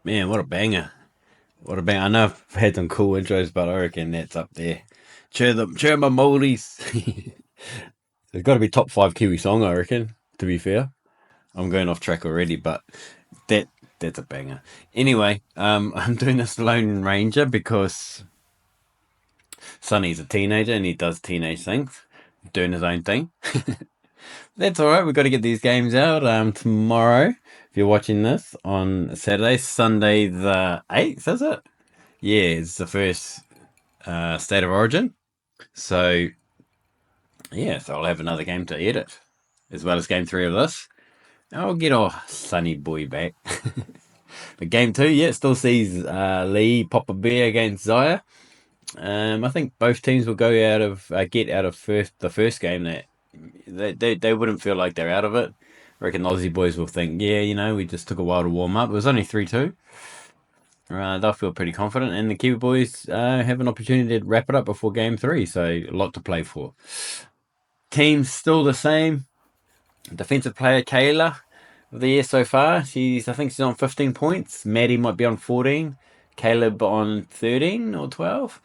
Man, what a banger. What a banger. I know I've had some cool intros, but I reckon that's up there. Cheer my moldies. It's got to be top 5 Kiwi song, I reckon, to be fair. I'm going off track already, but that that's a banger. Anyway, I'm doing this Lone Ranger because Sonny's a teenager and he does teenage things, doing his own thing. That's alright, we've got to get these games out tomorrow. If you're watching this on Saturday, Sunday the 8th, is it? Yeah, it's the first State of Origin. So, yeah, so I'll have another game to edit, as well as game 3 of this. I'll get our Sunny boy back. But game 2, yeah, still sees Lee pop a bear against Ziah. I think both teams will go out of get out of the first game. That they wouldn't feel like they're out of it. I reckon the Aussie boys will think, yeah, we just took a while to warm up. It was only 3-2. They'll feel pretty confident, and the Kiwi boys have an opportunity to wrap it up before game 3, so a lot to play for. Team's still the same. Defensive player Kayla of the year so far. I think she's on 15 points. Maddie might be on 14. Caleb on 13 or 12.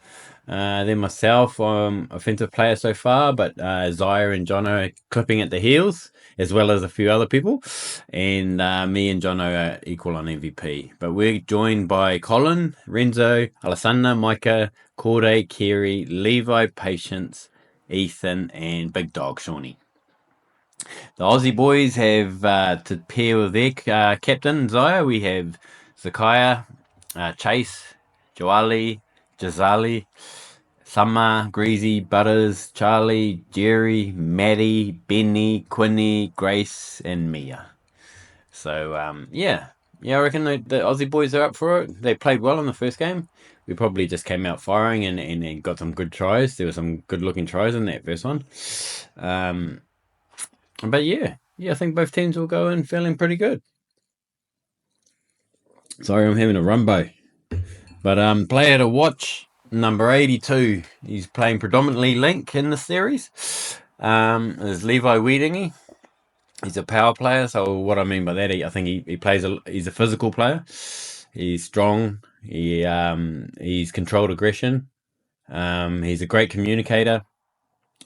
Then myself, offensive player so far, but Ziah and Jono are clipping at the heels, as well as a few other people. And me and Jono are equal on MVP. But we're joined by Colin, Renzo, Alessandra, Micah, Corday, Kerry, Levi, Patience, Ethan, and Big Dog, Shawnee. The Aussie boys have, to pair with their captain, Ziah, we have Zakiah, Chase, Joali, Jazali, Summer, Greasy, Butters, Charlie, Jerry, Maddie, Benny, Quinny, Grace, and Mia. So, yeah, I reckon the Aussie boys are up for it. They played well in the first game. We probably just came out firing and got some good tries. There were some good-looking tries in that first one. But yeah, I think both teams will go in feeling pretty good. Sorry, I'm having a rumbo. But player to watch, number 82. He's playing predominantly Link in the series. There's Levi Wiedingy. He's a power player. So what I mean by that, I think he's a physical player. He's strong. He's controlled aggression. He's a great communicator.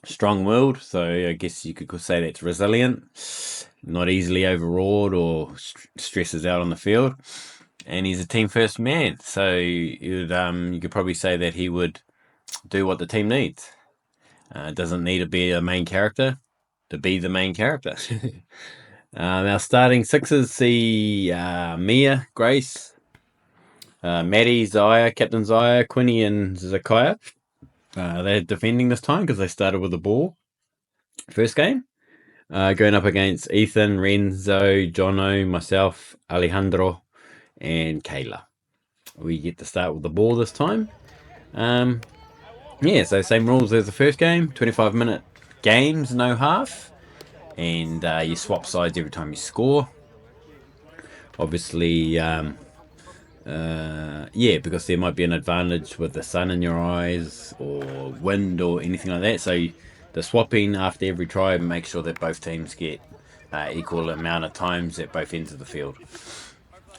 Strong-willed, so I guess you could say that's resilient, not easily overawed or stresses out on the field, and he's a team-first man, so you could probably say that he would do what the team needs. Doesn't need to be a main character to be the main character. Our starting sixes see Mia, Grace, Maddie, Ziah, Captain Ziah, Quinny, and Zakiah. They're defending this time because they started with the ball. First game. Going up against Ethan, Renzo, Jono, myself, Alejandro, and Kayla. We get to start with the ball this time. So same rules as the first game. 25-minute games, no half. And you swap sides every time you score. Obviously, because there might be an advantage with the sun in your eyes or wind or anything like that. So the swapping after every try makes sure that both teams get equal amount of times at both ends of the field.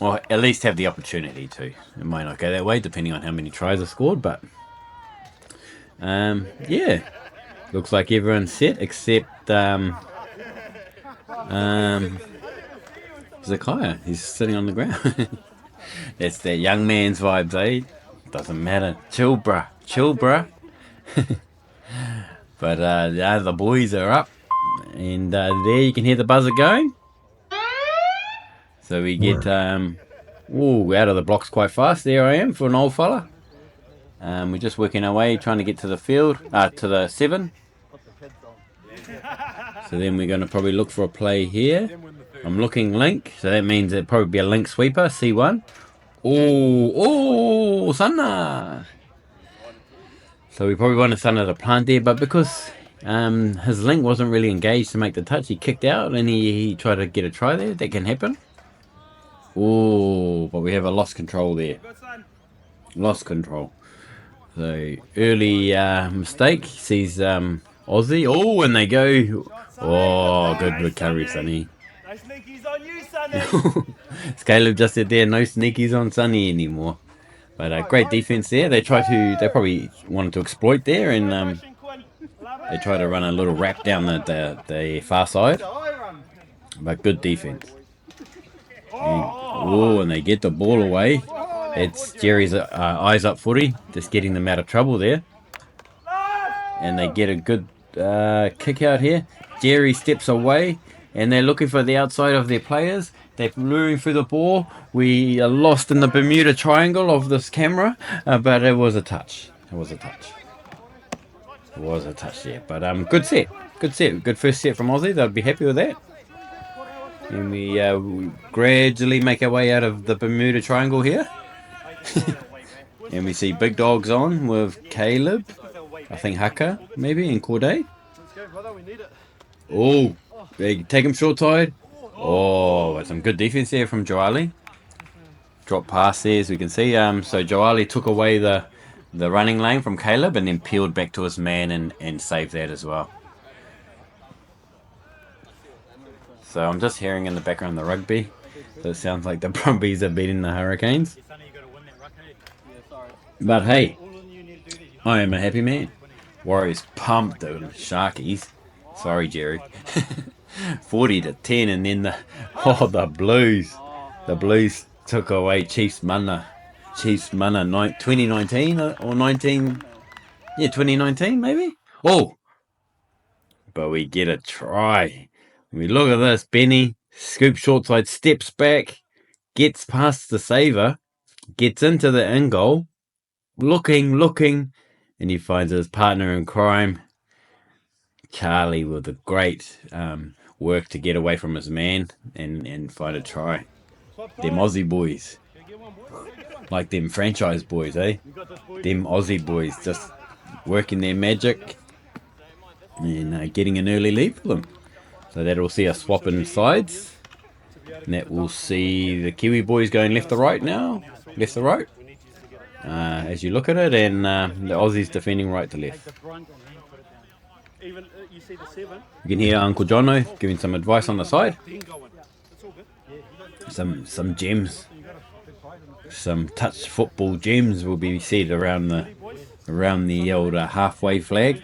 Or at least have the opportunity to. It might not go that way depending on how many tries are scored, but looks like everyone's set except Zakiah. He's sitting on the ground. That's that young man's vibes, eh? Doesn't matter. Chill, bruh. But the boys are up. And there you can hear the buzzer going. So we get out of the blocks quite fast. There I am for an old fella. We're just working our way, trying to get to the field, to the 7. So then we're going to probably look for a play here. I'm looking Link, so that means it'll probably be a Link sweeper, C1. Oh, Sana! So we probably wanted Sana to plant there, but because his Link wasn't really engaged to make the touch, he kicked out and he tried to get a try there. That can happen. Oh, but we have a lost control there. Lost control. So early mistake. Sees Aussie. Oh, and they go. Oh, good recovery, Sonny. Nice linkies on you, Caleb just said there, no sneakies on Sunny anymore. But great defense there. They probably wanted to exploit there, and they try to run a little wrap down the far side. But good defense. And they get the ball away. It's Jerry's eyes up footy, just getting them out of trouble there. And they get a good kick out here. Jerry steps away, and they're looking for the outside of their players. They're luring through the ball. We are lost in the Bermuda Triangle of this camera, but it was a touch. It was a touch there. But good set. Good first set from Aussie. They'll be happy with that. And we gradually make our way out of the Bermuda Triangle here. And we see big dogs on with Caleb, I think Haka maybe, and Corday. Oh, they take him short side. Oh, some good defense there from Joali. Drop pass there, as we can see. So Joali took away the running lane from Caleb and then peeled back to his man and saved that as well. So I'm just hearing in the background the rugby. So it sounds like the Brumbies are beating the Hurricanes. But hey, I am a happy man. Warriors pumped the Sharkies. Sorry, Jerry. 40-10, and then the Blues. The Blues took away Chiefs Mana. 2019 or 19. Yeah, 2019 maybe. Oh, but we get a try. We look at this. Benny scoops short side, steps back, gets past the saver, gets into the in goal, looking, and he finds his partner in crime, Charlie, with a great work to get away from his man and find a try. Them Aussie boys. Like them franchise boys, eh? Them Aussie boys just working their magic and getting an early lead for them. So that'll see us swapping sides. And that will see the Kiwi boys going left to right now. Left to right. As you look at it, and the Aussies defending right to left. You can hear Uncle Jono giving some advice on the side. Some gems. Some touch football gems will be said around the old halfway flag.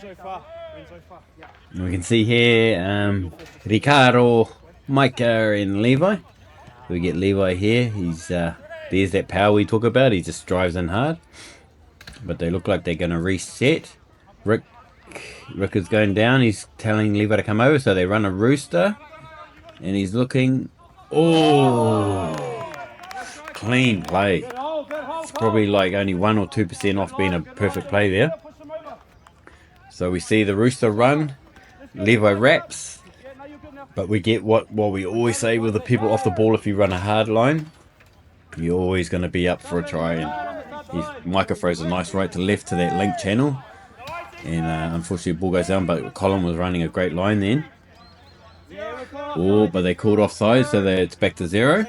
And we can see here Ricardo, Micah and Levi. We get Levi here. He's there's that power we talk about. He just drives in hard. But they look like they're going to reset. Rick is going down. He's telling Levi to come over. So they run a rooster. And he's looking. Oh! Clean play. It's probably like only 1 or 2% off being a perfect play there. So we see the rooster run. Levi wraps. But we get what we always say with the people off the ball. If you run a hard line, you're always going to be up for a try. And Micah throws a nice right to left to that link channel. And unfortunately the ball goes down, but Colin was running a great line then. Oh, but they called offside, so it's back to 0.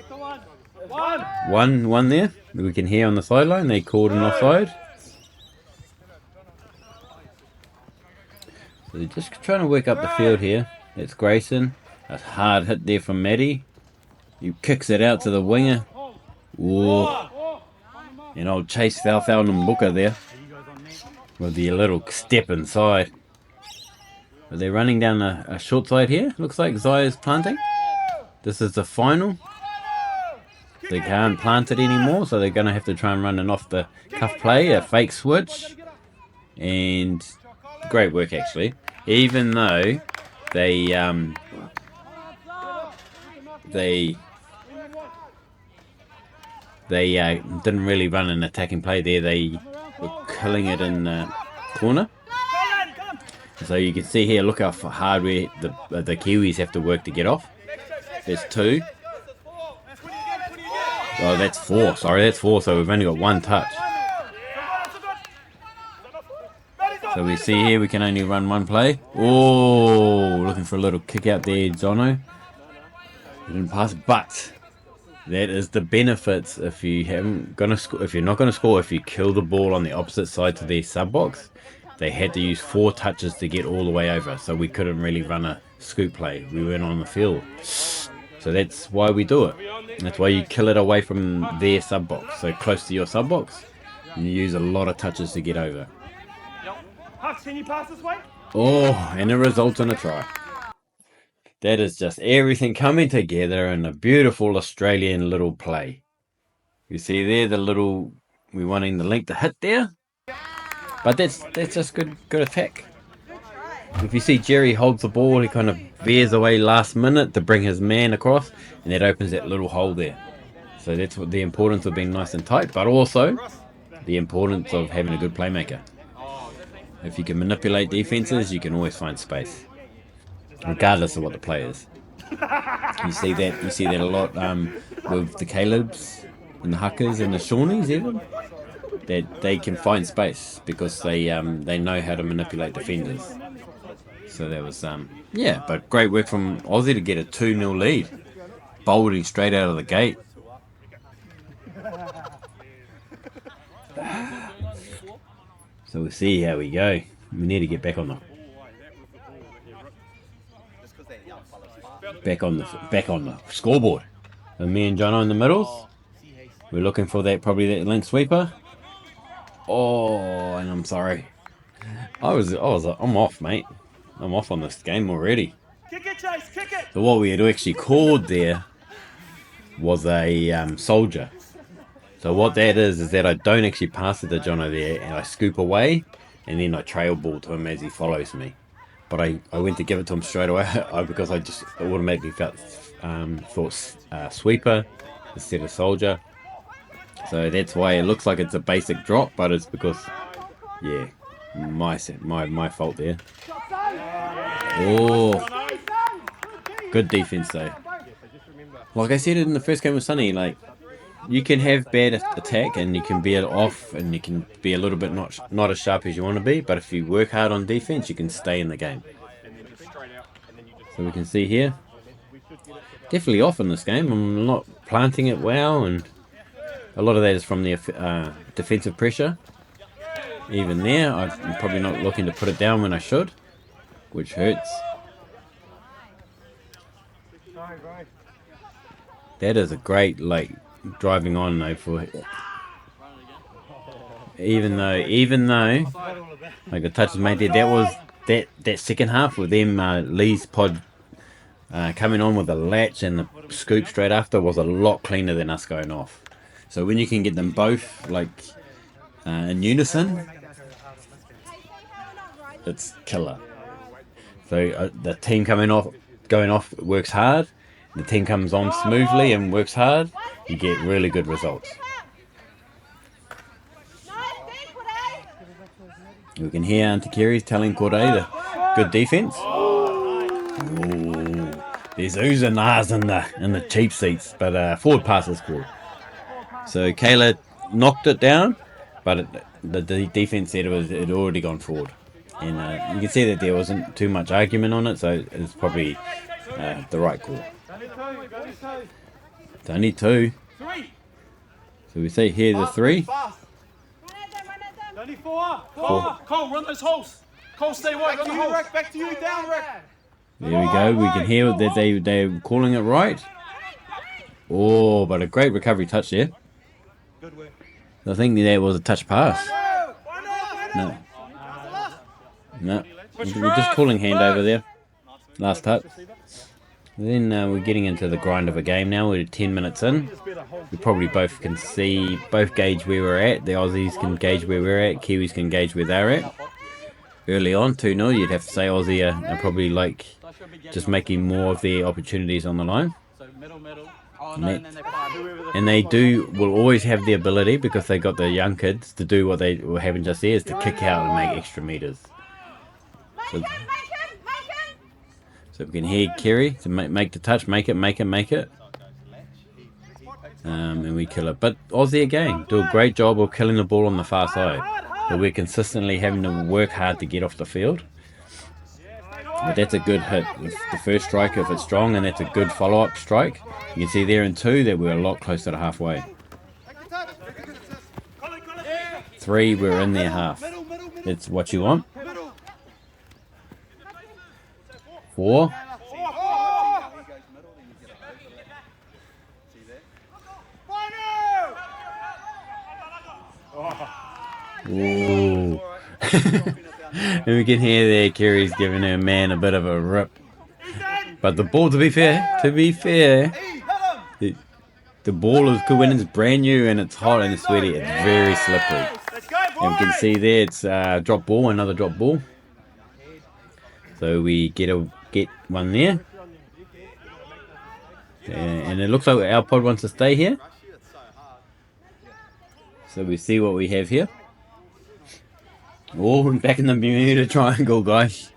One there. We can hear on the sideline they called an offside. So they're just trying to work up the field here. It's Grayson. A hard hit there from Maddie. He kicks it out to the winger. Whoa. And old Chase Falfel Booker there. With the little step inside. Are they running down a short side here? Looks like Ziah's planting. This is the final. They can't plant it anymore, so they're going to have to try and run an off the cuff play, a fake switch. And great work actually. Even though they didn't really run an attacking play there. They were killing it in the corner. So you can see here, look how hard the Kiwis have to work to get off. There's 2. Oh, that's 4. Sorry, that's 4. So we've only got 1 touch. So we see here we can only run 1 play. Oh, looking for a little kick out there, Jono. Didn't pass, but that is the benefits if you haven't gonna score. If you're not gonna score, if you kill the ball on the opposite side to their sub box, they had to use 4 touches to get all the way over. So we couldn't really run a scoop play. We weren't on the field. So So that's why we do it. That's why you kill it away from their sub box, so close to your sub box. And you use a lot of touches to get over. Can you pass this way? Oh, and it results in a try. That is just everything coming together in a beautiful Australian little play. You see there the little, we're wanting the link to hit there. But that's just good attack. If you see Jerry holds the ball, he kind of veers away last minute to bring his man across, and that opens that little hole there. So that's what the importance of being nice and tight, but also the importance of having a good playmaker. If you can manipulate defenses, you can always find space, regardless of what the play is. You see that a lot with the Calebs and the Huckers and the Shawnees even. That they can find space because they know how to manipulate defenders. So that was yeah, but great work from Aussie to get a 2-0 lead, bowling straight out of the gate. So we'll see how we go. We need to get back on the scoreboard. And me and Jono in the middles. We're looking for probably that link sweeper. Oh, and I'm sorry. I'm off, mate. I'm off on this game already. Kick it, Chase, kick it. So what we had actually called there was a soldier. So what that is that I don't actually pass it to Jono there, and I scoop away, and then I trail ball to him as he follows me. But I went to give it to him straight away because I just automatically thought sweeper instead of soldier. So that's why it looks like it's a basic drop, but it's because, yeah, my fault there. Oh, good defense though. Like I said in the first game with Sunny, like you can have bad attack and you can be off and you can be a little bit not as sharp as you want to be, but if you work hard on defense, you can stay in the game. So we can see here, definitely off in this game. I'm not planting it well, and a lot of that is from the defensive pressure. Even there, I'm probably not looking to put it down when I should, which hurts. That is a great driving on though for. Even though like the touches made there, that was that second half with them Lee's pod coming on with the latch and the scoop straight after was a lot cleaner than us going off. So when you can get them both in unison, it's killer. So the team going off works hard. The team comes on smoothly and works hard. You get really good results. We can hear Auntie Kerry's telling Corday the good defense. Ooh, there's oohs and ahs in the cheap seats, but forward pass is cool. So Kayla knocked it down, but the defense said it had already gone forward, and you can see that there wasn't too much argument on it, so it's probably the right call. It's only two. So we see here the three. Only four. Cole, run those holes. Cole, stay wide. Run the holes. Back to you, down, Rick. There we go. We can hear that they're calling it right. Oh, but a great recovery touch there. Good work. I think there was a touch pass. No. We're just calling hand over there. Last touch. Then we're getting into the grind of a game now. We're 10 minutes in. We probably both gauge where we're at. The Aussies can gauge where we're at. Kiwis can gauge where they're at. Early on, 2-0, you'd have to say Aussie are probably just making more of their opportunities on the line. And they will always have the ability, because they got the young kids, to do what they were having just there, is to kick out and make extra meters. So we can hear Kerry to make the touch, make it. And we kill it. But Aussie again do a great job of killing the ball on the far side. But we're consistently having to work hard to get off the field. But that's a good hit. With the first strike, if it's strong, and that's a good follow-up strike. You can see there in two that we're a lot closer to halfway. 3, we're in their half. That's what you want. 4. And we can hear there Kerry's giving her man a bit of a rip. But the ball, to be fair, the ball is good when it's brand new and it's hot and it's sweaty. It's very slippery. And we can see there it's drop ball, another drop ball. So we get one there. And it looks like our pod wants to stay here. So we see what we have here. Oh, back in the Bermuda Triangle, guys.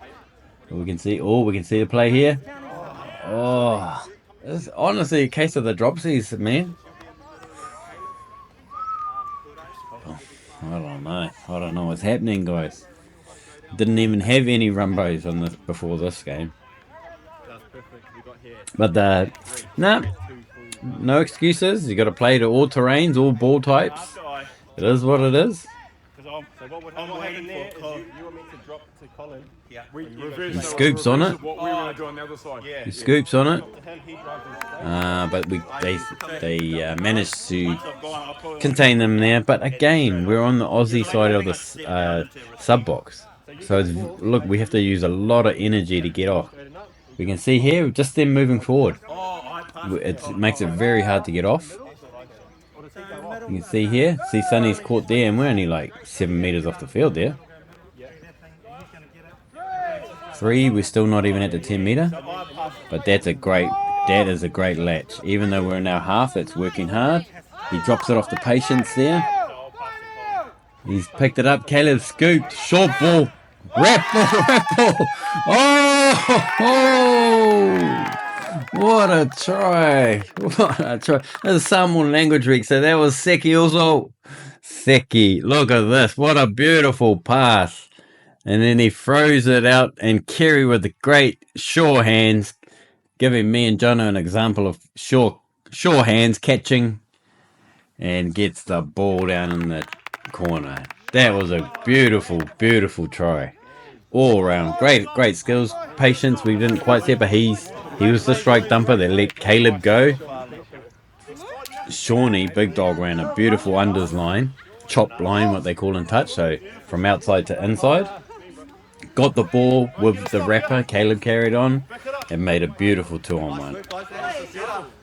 We can see the play here. Oh, this is honestly a case of the dropsies, man. Oh, I don't know what's happening, guys. Didn't even have any rumbos on this before this game. But no excuses. You got to play to all terrains, all ball types. It is what it is. So what happened there is you were meant to drop to Colin. Yeah. He scoops on it. What we were going to do on the other side. Yeah. He scoops on it. But they managed to contain them there. But again, we're on the Aussie side of the sub box. So look, we have to use a lot of energy to get off. We can see here, just them moving forward. It makes it very hard to get off. You can see here, Sunny's caught there, and we're only like 7 meters off the field there. 3, we're still not even at the 10 meter. But that is a great latch. Even though we're in our half, it's working hard. He drops it off the patience there. He's picked it up. Caleb scooped, short ball. Wrap ball. Oh! What a try. This is Samoan language week, so that was Seki also. Seki, look at this. What a beautiful pass. And then he throws it out, and Kerry with the great sure hands, giving me and Jono an example of sure hands catching, and gets the ball down in the corner. That was a beautiful, beautiful try. All around. Great skills. Patience, we didn't quite see it, but he was the strike dumper that let Caleb go. Shawnee, big dog, ran a beautiful unders line. Chop line, what they call in touch. So from outside to inside. Got the ball with the wrapper. Caleb carried on and made a beautiful 2-on-1.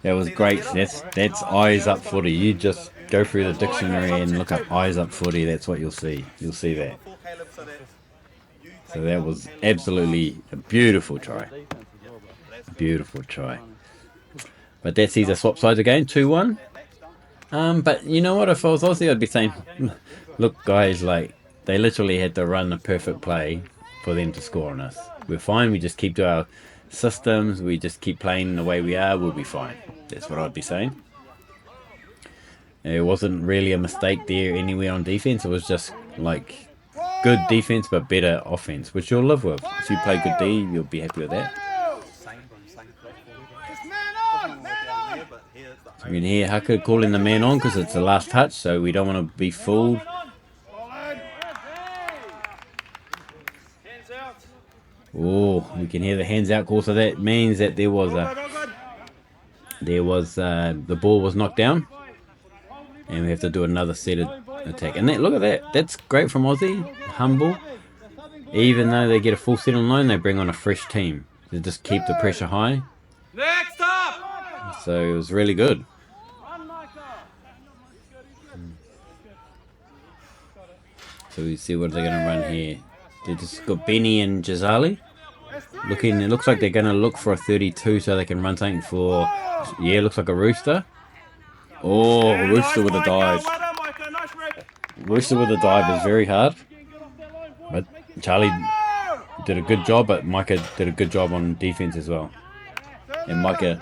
That was great. That's eyes up footy. You just go through the dictionary and look up eyes up footy. That's what you'll see. You'll see that. So that was absolutely a beautiful try. Beautiful try. But that's either swap sides again, 2-1. But you know what? If I was Aussie, I'd be saying, look, guys, like they literally had to run a perfect play for them to score on us. We're fine. We just keep to our systems. We just keep playing the way we are. We'll be fine. That's what I'd be saying. It wasn't really a mistake there anywhere on defense. It was just like good defense but better offense, which you'll live with. If you play good D, you'll be happy with that. So we can hear Haka calling the man on because it's the last touch, so we don't want to be fooled. Oh, we can hear the hands out call, so that means that the ball was knocked down, and we have to do another set of attack. And look at that, that's great from Aussie, humble. Even though they get a full set on line, they bring on a fresh team to just keep the pressure high. Next up. So it was really good. So we see what they're going to run here. They just got Benny and Jazali. It looks like they're going to look for a 32 so they can run something for, yeah, looks like a Rooster. Oh, Rooster with a dive. Rooster with a dive is very hard. But Charlie did a good job, but Micah did a good job on defense as well. And Micah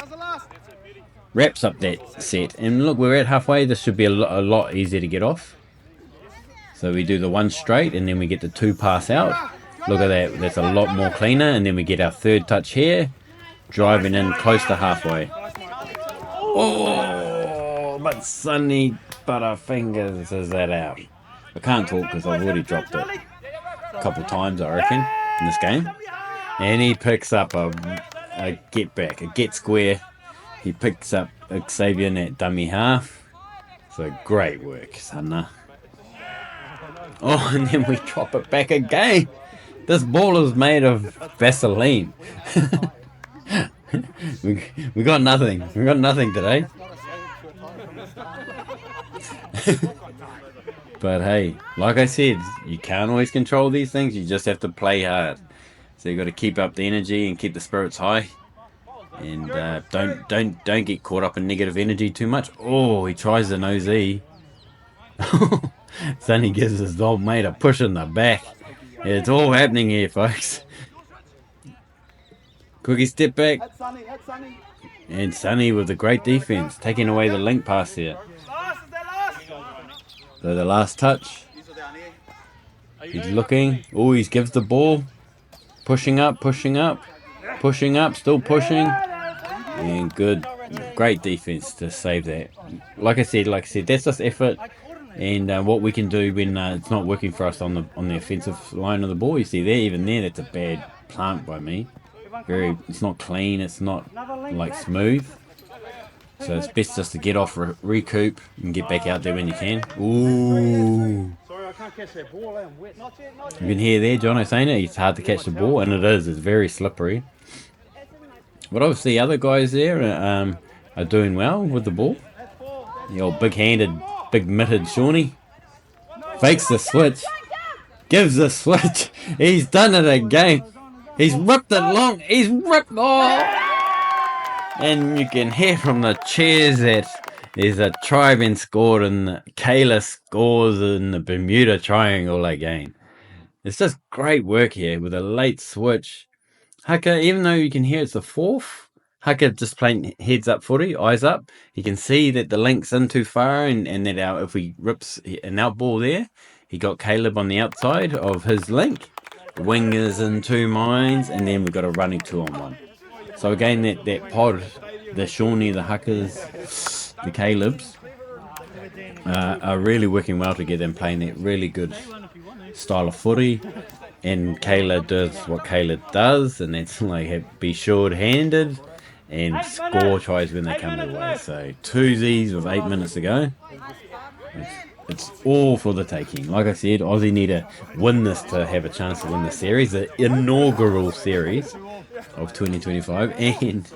wraps up that set. And look, we're at halfway. This should be a lot easier to get off. So we do the one straight, and then we get the 2 pass out. Look at that. That's a lot more cleaner. And then we get our 3rd touch here, driving in close to halfway. Oh, but Sunny Butterfingers is that out. I can't talk because I've already dropped it a couple times, I reckon, in this game. And he picks up a get back, a get square. He picks up Xavier in that dummy half. So great work, Sunna. Oh, and then we drop it back again. This ball is made of Vaseline. we got nothing. We got nothing today. But hey, like I said, you can't always control these things. You just have to play hard. So you got to keep up the energy and keep the spirits high, and don't get caught up in negative energy too much. Oh, he tries the nose E. Sonny gives his old mate a push in the back. It's all happening here, folks. Quickie step back. And Sonny with a great defense, taking away the link pass here. So the last touch. He's looking. Oh, he gives the ball. Pushing up, pushing up. Pushing up, still pushing. And good. Great defense to save that. Like I said, that's just effort. And what we can do when it's not working for us on the offensive line of the ball. You see there, even there, that's a bad plant by me. It's not clean. It's not like smooth. So it's best just to get off, recoup, and get back out there when you can. Ooh. You can hear there, John saying it. It's hard to catch the ball, and it is. It's very slippery. But obviously, the other guys there are doing well with the ball. The old big-handed, big-mitted Shawnee fakes the switch, gives the switch. He's done it again. He's ripped it long. He's ripped. Oh! And you can hear from the cheers that there's a try been scored, and Kayla scores in the Bermuda Triangle again. It's just great work here with a late switch. Haka, even though you can hear it's the fourth, Haka just playing heads up footy, eyes up. You can see that the link's in too far, and that if he rips an out ball there, he got Caleb on the outside of his link. Wing is in 2 minds, and then we've got a running 2-on-1. So again, that pod, the Shawnee, the Huckers, the Calebs, are really working well together and playing that really good style of footy. And Kayla does what Kayla does, and that's like be short-handed and score tries when they come their way. So 2-0s with 8 minutes to go. It's all for the taking. Like I said, Aussie need to win this to have a chance to win the series, the inaugural series of 2025, and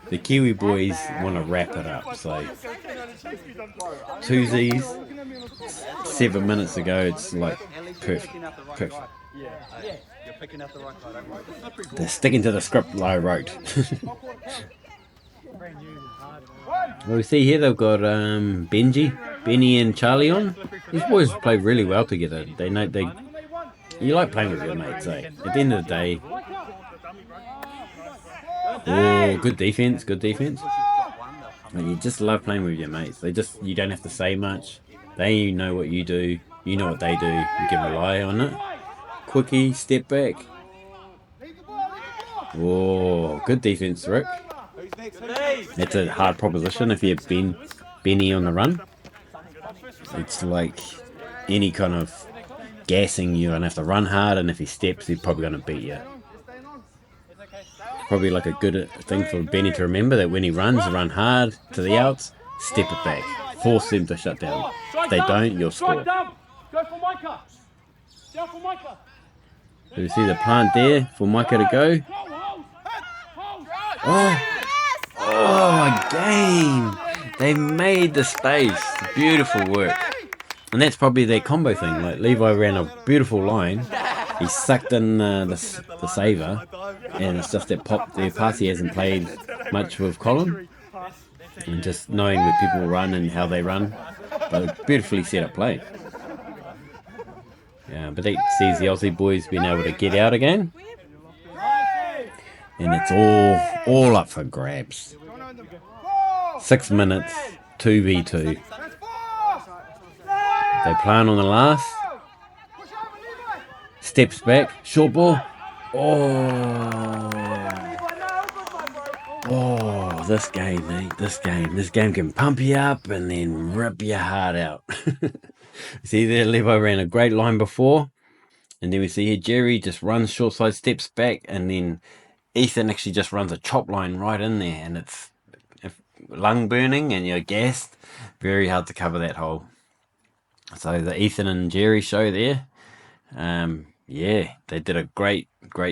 the Kiwi boys want to wrap it up. So 2-0s, 7 minutes ago. It's like perfect. They're sticking to the script I wrote. Well, we see here they've got Benny and Charlie on. These boys play really well together. You like playing with your mates, eh? At the end of the day. Oh, good defense. You just love playing with your mates. You don't have to say much. They know what you do. You know what they do. You can rely on it. Quickie, step back. Oh, good defense, Rick. That's a hard proposition if you have Benny on the run. It's like any kind of gassing, you're going to have to run hard, and if he steps, he's probably going to beat you. Probably like a good thing for Benny to remember, that when he runs, run hard to the outs, step it back. Force them to shut down. If they don't, you'll score. So you see the plant there for Micah to go. Oh, again! They made the space. Beautiful work. And that's probably their combo thing. Like Levi ran a beautiful line. He sucked in the saver. And it's just that pop there. Parsi hasn't played much with Colin. And just knowing where people run and how they run. But beautifully set up play. Yeah, but that sees the Aussie boys being able to get out again. And it's all up for grabs. 6 minutes, 2v2. They plan on the last. Steps back, short ball. Oh, this game, mate. This game can pump you up and then rip your heart out. See there, Levo ran a great line before. And then we see here Jerry just runs short side, steps back, and then Ethan actually just runs a chop line right in there, and it's lung burning and you're gassed. Very hard to cover that hole. So the Ethan and Jerry show there. Yeah, they did a great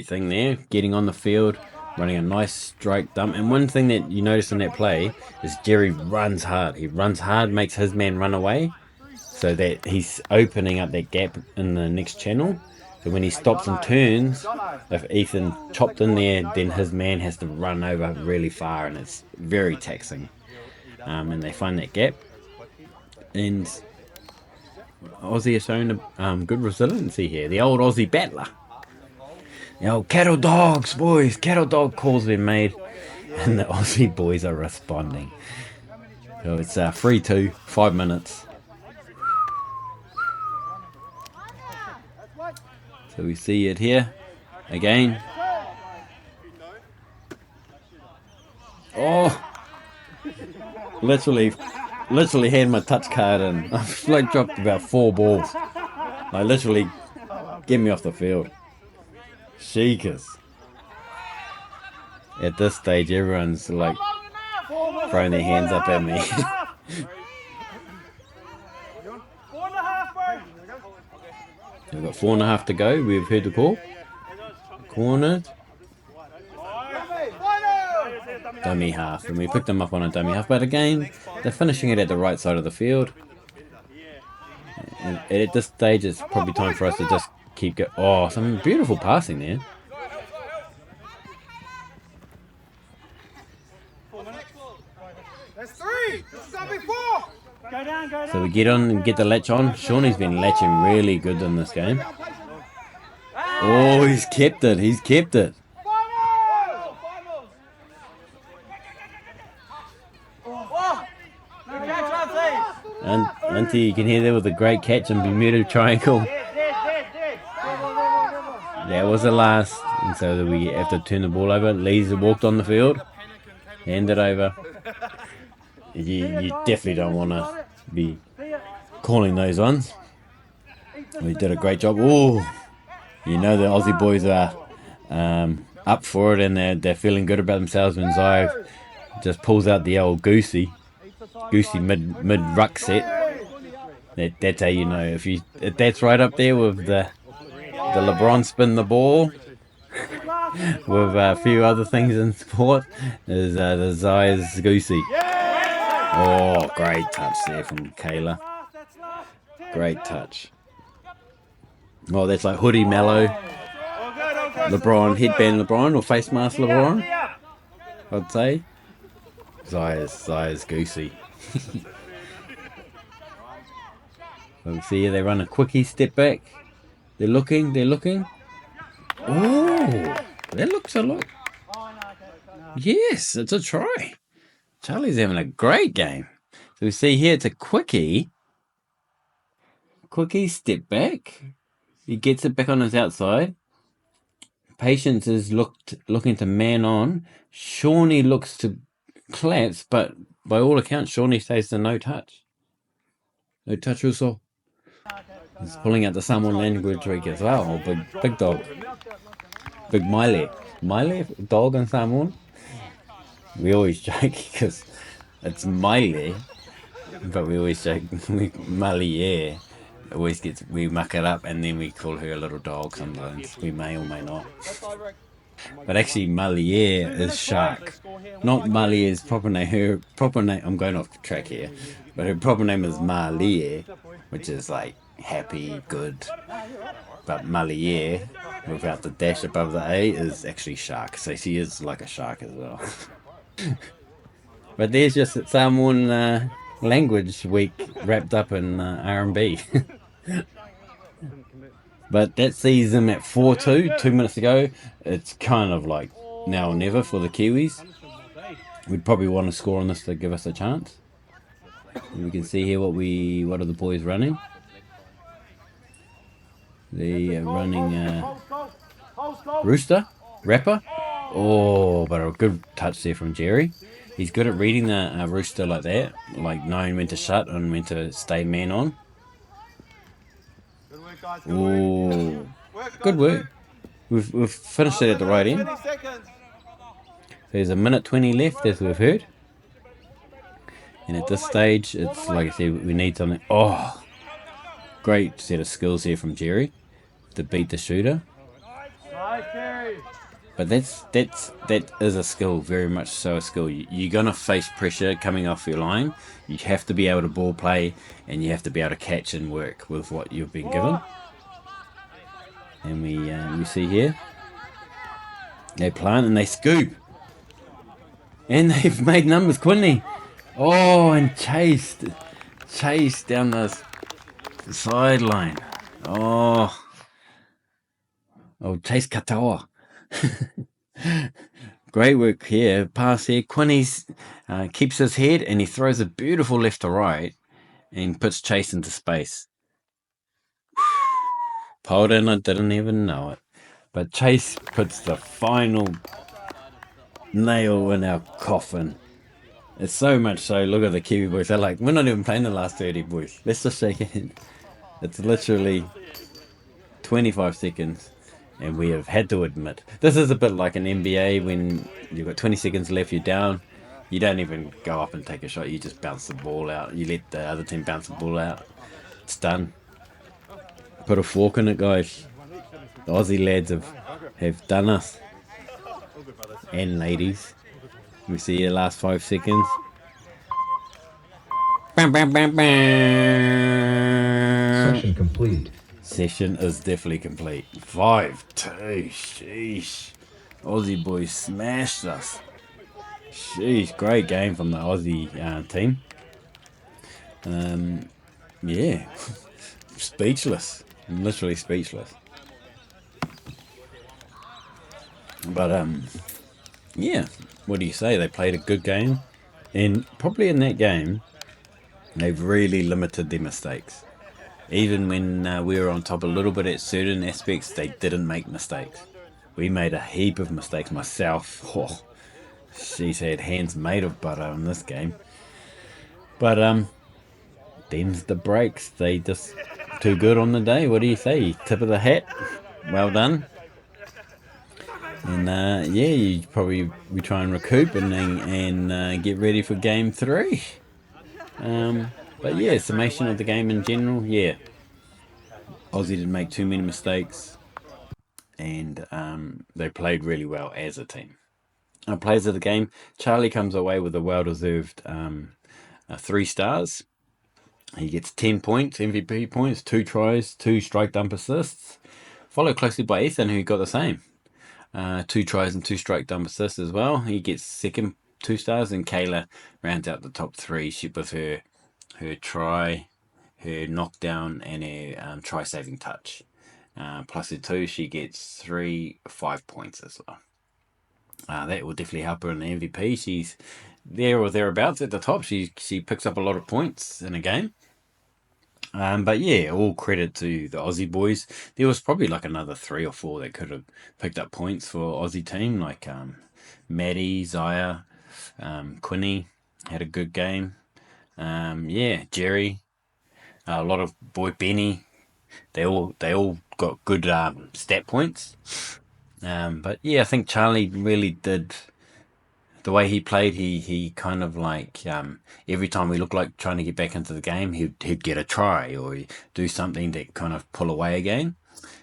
thing there, getting on the field, running a nice strike dump. And one thing that you notice in that play is Jerry runs hard. He runs hard, makes his man run away, so that he's opening up that gap in the next channel. So when he stops and turns, if Ethan chopped in there, then his man has to run over really far, and it's very taxing. And they find that gap, and Aussie has shown good resiliency here. The old Aussie battler. The old cattle dogs, boys. Cattle dog calls been made, and the Aussie boys are responding. So it's 3-2, 5 minutes. So we see it here again. Oh, literally had my touch card in. I've like dropped about 4 balls. Like literally, get me off the field. Sheikers. At this stage, everyone's like throwing their hands up at me. 4.5, bro. We've got 4.5 to go. We've heard the call. Cornered. Dummy half. And we picked them up on a dummy half. But again, they're finishing it at the right side of the field. And at this stage, it's probably time for us to just keep going. Oh, some beautiful passing there. That's 3. This is gonna be 4. Go down. So we get on and get the latch on. Shawnee's been latching really good in this game. Oh, he's kept it. He's kept it. And Auntie, you can hear there with a great catch and Bermuda Triangle. That was the last. And so we have to turn the ball over. Lee's walked on the field. Hand it over. You definitely don't want to be calling those ones. We did a great job. Oh, you know the Aussie boys are up for it, and they're feeling good about themselves when Ziah just pulls out the old goosey mid ruck set. That's how you know if that's right up there with the LeBron spin the ball with a few other things in sport. Is the Ziah's goosey. Oh, great touch there from Kayla. Great touch. Oh, that's like hoodie Mellow. LeBron, headband LeBron, or face mask LeBron, I'd say. Ziah's goosey. We'll see here, they run a quickie step back. They're looking. Oh, that looks a lot. Yes, it's a try. Charlie's having a great game. So we see here it's a quickie. Quickie step back. He gets it back on his outside. Patience is looking to man on. Shawnee looks to collapse, but by all accounts, Shawnee stays to no touch. No touch, Russo. He's pulling out the Samoan language week as well. Oh, big dog. Big Miley. Miley, dog in Samoan. We always joke because it's Miley, but we always joke Miley, always we muck it up and then we call her a little dog sometimes. We may or may not. But actually Malier is shark. Not Malier's proper name. Her proper name, I'm going off track here, but her proper name is Malier, which is like happy, good. But Malier, without the dash above the A, is actually shark. So she is like a shark as well. But there's just Samoan language week wrapped up in R&B. But that sees them at 4-2, 2 minutes to go. It's kind of like now or never for the Kiwis. We'd probably want to score on this to give us a chance. And we can see here what are the boys running. They are running Rooster, Rapper. Oh, but a good touch there from Jerry. He's good at reading the Rooster like that, like knowing when to shut and when to stay man on. Oh, good work. We've finished it at the right end. There's 1:20 left, as we've heard. And at this stage, it's like I said, we need something. Oh, great set of skills here from Jerry to beat the shooter. Nice, Gary. But that is a skill, very much so a skill. You're gonna face pressure coming off your line. You have to be able to ball play, and you have to be able to catch and work with what you've been given. And we see here they plant and they scoop, and they've made numbers. Quinley, oh, and chased down the sideline. Oh, Chase Katoa. Great work here. Pass here. Quinny's keeps his head and he throws a beautiful left to right and puts Chase into space. Pulled in, I didn't even know it. But Chase puts the final nail in our coffin. It's so much so, look at the Kiwi boys. They're like, we're not even playing the last 30, boys. Let's just shake it. It's literally 25 seconds. And we have had to admit, this is a bit like an NBA when you've got 20 seconds left, you're down. You don't even go up and take a shot. You just bounce the ball out. You let the other team bounce the ball out. It's done. Put a fork in it, guys. The Aussie lads have done us. And ladies. We see your last 5 seconds. Bam, bam, bam, bam. Session complete. Session is definitely complete. 5-2. Sheesh. Aussie boys smashed us. Sheesh. Great game from the Aussie team. Yeah. Speechless. I'm literally speechless. But, yeah. What do you say? They played a good game. And probably in that game, they've really limited their mistakes. Even when we were on top a little bit at certain aspects, they didn't make mistakes. We made a heap of mistakes. Myself, she's had hands made of butter in this game. But them's the breaks. They just too good on the day. What do you say? Tip of the hat. Well done. And yeah, you probably we try and recoup and get ready for game 3. But yeah, summation of the game in general, yeah. Aussie didn't make too many mistakes. And they played really well as a team. Players of the game, Charlie comes away with a well-deserved 3 stars. He gets 10 points, MVP points, 2 tries, 2 strike dump assists. Followed closely by Ethan, who got the same. 2 tries and 2 strike dump assists as well. He gets second 2 stars, and Kayla rounds out the top 3. She with her try, her knockdown, and her try saving touch. Plus her 2, she gets 5 points as well. That will definitely help her in the MVP. She's there or thereabouts at the top. She picks up a lot of points in a game. But yeah, all credit to the Aussie boys. There was probably like another 3 or 4 that could have picked up points for Aussie team, like Maddie, Ziah, Quinny had a good game. Yeah, Jerry, a lot of boy Benny. They all got good stat points. But yeah, I think Charlie really did. The way he played, he kind of like every time we looked like trying to get back into the game, he'd get a try or he'd do something to kind of pull away again.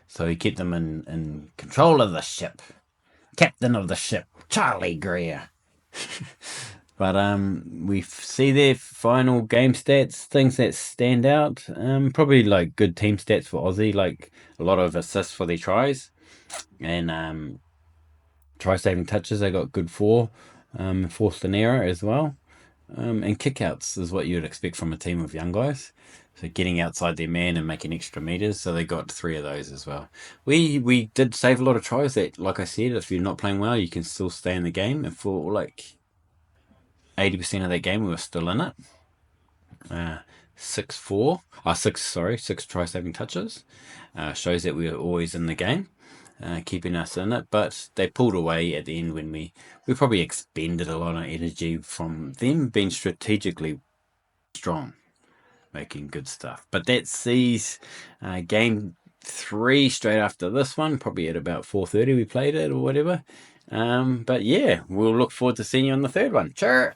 So he kept them in control of the ship. Captain of the ship, Charlie Greer. But we see their final game stats, things that stand out. Probably like good team stats for Aussie, like a lot of assists for their tries. And try saving touches, they got good 4. Forced an error as well. And kickouts is what you'd expect from a team of young guys. So getting outside their man and making extra meters. So they got 3 of those as well. We did save a lot of tries that, like I said, if you're not playing well, you can still stay in the game. And for like 80% of that game, we were still in it. 6 try saving touches. Shows that we were always in the game. Keeping us in it, but they pulled away at the end when we probably expended a lot of energy from them being strategically strong, making good stuff. But that sees game 3 straight after this one, probably at about 4:30 we played it or whatever. But yeah, we'll look forward to seeing you on the 3rd one. Sure.